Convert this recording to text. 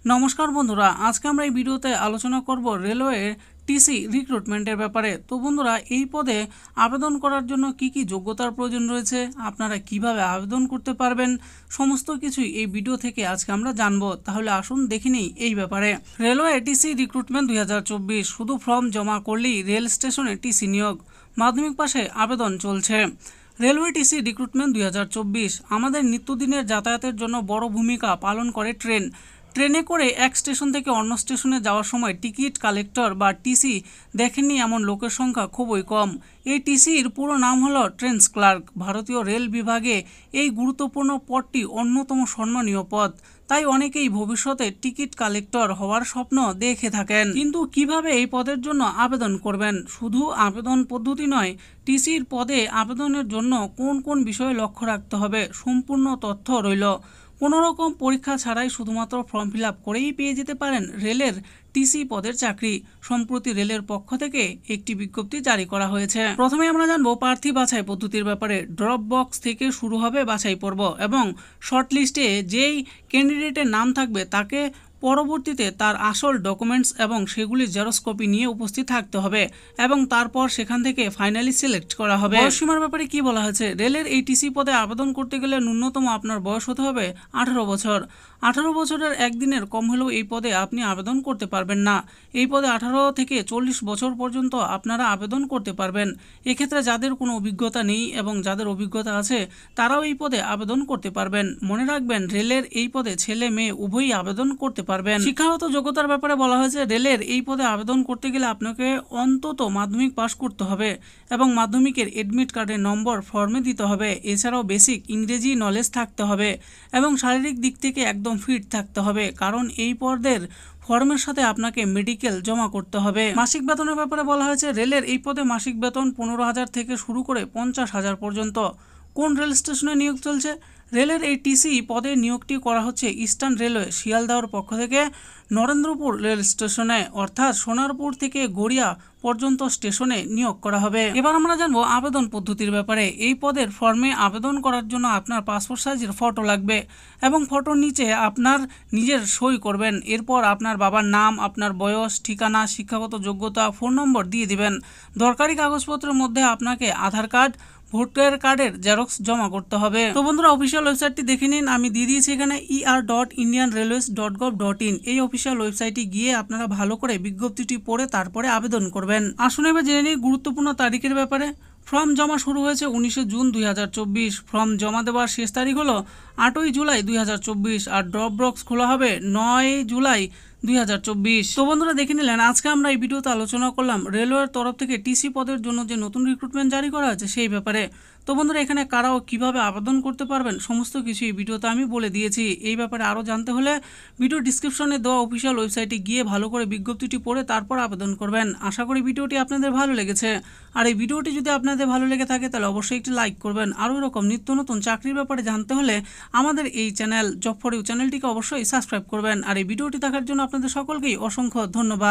নমস্কার বন্ধুরা, আজকে আমরা এই ভিডিওতে আলোচনা করব রেলওয়ে টিসি রিক্রুটমেন্টের ব্যাপারে। তো বন্ধুরা, এই পদে আবেদন করার জন্য কি কি যোগ্যতার প্রয়োজন রয়েছে, আপনারা কিভাবে আবেদন করতে পারবেন, সমস্ত কিছুই এই ভিডিও থেকে আজকে আমরা জানবো। তাহলে আসুন দেখে নিই এই ব্যাপারে। রেলওয়ে টিসি রিক্রুটমেন্ট 2024, শুধু ফর্ম জমা করলেই রেল স্টেশনে টিসি নিয়োগ, মাধ্যমিক পাশে আবেদন চলছে। রেলওয়ে টিসি রিক্রুটমেন্ট 2024 আমাদের নিত্যদিনের যাতায়াতের জন্য বড় ভূমিকা পালন করে ট্রেনে করে এক স্টেশন থেকে অন্য স্টেশনে যাওয়ার সময় টিকিট কালেক্টর বা টিসি দেখেননি এমন লোকের সংখ্যা খুবই কম। এই টিসির পুরো নাম হলো ট্রেন্স ক্লার্ক। ভারতীয় রেল বিভাগে এই গুরুত্বপূর্ণ পদটি অন্যতম সম্মানীয় পদ, তাই অনেকেই ভবিষ্যতে টিকিট কালেক্টর হওয়ার স্বপ্ন দেখে থাকেন। কিন্তু কিভাবে এই পদের জন্য আবেদন করবেন? শুধু আবেদন পদ্ধতি নয়, টিসির পদে আবেদনের জন্য কোন কোন বিষয়ে লক্ষ্য রাখতে হবে সম্পূর্ণ তথ্য রইল। কোনো রকম পরীক্ষা ছাড়াই শুধুমাত্র ফর্ম ফিল আপ করেই পেয়ে যেতে পারেন রেলের টিসি পদের চাকরি। সম্প্রতি রেলের পক্ষ থেকে একটি বিজ্ঞপ্তি জারি করা হয়েছে। প্রথমে আমরা জানবো প্রার্থী বাছাই পদ্ধতির ব্যাপারে। ড্রপ বক্স থেকে শুরু হবে বাছাই পর্ব এবং শর্ট লিস্টে যেই ক্যান্ডিডেটের নাম থাকবে তাকে পরবর্তীতে তার আসল ডকুমেন্টস এবং সেগুলির জেরক্স কপি নিয়ে উপস্থিত থাকতে হবে এবং তারপর সেখান থেকে ফাইনালি সিলেক্ট করা হবে। বয়সসীমার ব্যাপারে কি বলা হয়েছে? রেলের এই টিসি পদে আবেদন করতে গেলে ন্যূনতম আপনার বয়স হতে হবে 18 বছর। 18 বছরের একদিনের কম হলেও এই পদে আপনি আবেদন করতে পারবেন না। এই পদে 18 থেকে 40 বছর পর্যন্ত আপনারা আবেদন করতে পারবেন। এক্ষেত্রে যাদের কোনো অভিজ্ঞতা নেই এবং যাদের অভিজ্ঞতা আছে তারাও এই পদে আবেদন করতে পারবেন। মনে রাখবেন, রেলের এই পদে ছেলে মেয়ে উভয়ই আবেদন করতে পারবেন। শিক্ষাগত যোগ্যতার ব্যাপারে বলা হয়েছে, রেলের এই পদে আবেদন করতে গেলে আপনাকে অন্তত মাধ্যমিক পাশ করতে হবে এবং মাধ্যমিকের এডমিট কার্ডের নম্বর ফর্মে দিতে হবে। এছাড়াও বেসিক ইংরেজি নলেজ থাকতে হবে এবং শারীরিক দিক থেকে একদম ফিট থাকতে হবে, কারণ এই পদের ফর্মের সাথে আপনাকে মেডিকেল জমা করতে হবে। মাসিক বেতনের ব্যাপারে বলা হয়েছে, রেলের এই পদে মাসিক বেতন 15,000 থেকে শুরু করে 50,000 পর্যন্ত। কোন রেল স্টেশনে নিয়োগ চলছে? রেলের এই টিসি পদে নিয়োগটি করা হচ্ছে ইস্টার্ন রেলওয়ে শিয়ালদাহর পক্ষ থেকে নরেন্দ্রপুর রেল স্টেশনে, অর্থাৎ সোনারপুর থেকে গড়িয়া পর্যন্ত স্টেশনে নিয়োগ করা হবে। এবার আমরা জানবো আবেদন পদ্ধতির ব্যাপারে। এই পদের ফর্মে আবেদন করার জন্য আপনার পাসপোর্ট সাইজের ফটো লাগবে এবং ফটোর নিচে আপনার নিজের সই করবেন। এরপর আপনার বাবার নাম, আপনার বয়স, ঠিকানা, শিক্ষাগত যোগ্যতা, ফোন নম্বর দিয়ে দিবেন। দরকারি কাগজপত্রের মধ্যে আপনাকে আধার কার্ড, ভোটার কার্ডের জেরক্স জমা করতে হবে। তো বন্ধুরা, অফিসিয়াল ওয়েবসাইটটি দেখে নিন। আমি দিয়ে দিয়েছি এখানে er.indianrailways.gov.in। এই অফিসিয়াল ওয়েবসাইটে গিয়ে আপনারা ভালো করে বিজ্ঞপ্তিটি পড়ে তারপরে আবেদন করবেন। আসুন এবার জেনে নিই গুরুত্বপূর্ণ তারিখের ব্যাপারে। ফর্ম জমা শুরু হয়েছে 19 জুন 2024। ফর্ম জমা দেওয়ার শেষ তারিখ হলো 8 জুলাই 2024 আর ড্রপ বক্স খোলা হবে 9 জুলাই 2024। তো বন্ধুরা, দেখে নিলেন আজকে আমরা এই ভিডিওতে আলোচনা করলাম রেলওয়ের তরফ থেকে টিসি পদের জন্য যে নতুন রিক্রুটমেন্ট জারি করা হয়েছে সেই ব্যাপারে। তো বন্ধুরা, এখানে কারাও কিভাবে আবেদন করতে পারবেন সমস্ত কিছু এই ভিডিওতে আমি বলে দিয়েছি। এই ব্যাপারে আরও জানতে হলে ভিডিও ডিসক্রিপশনে দেওয়া অফিসিয়াল ওয়েবসাইটে গিয়ে ভালো করে বিজ্ঞপ্তিটি পড়ে তারপর আবেদন করবেন। আশা করি ভিডিওটি আপনাদের ভালো লেগেছে। আর এই ভিডিওটি যদি আপনাদের ভালো লেগে থাকে তাহলে অবশ্যই একটি লাইক করবেন। আরও এরকম নিত্য নতুন চাকরির ব্যাপারে জানতে হলে আমাদের এই চ্যানেল জব ফর ইউ চ্যানেলটিকে অবশ্যই সাবস্ক্রাইব করবেন। আর এই ভিডিওটি দেখার জন্য আপনাদের সকলকেই অসংখ্য ধন্যবাদ।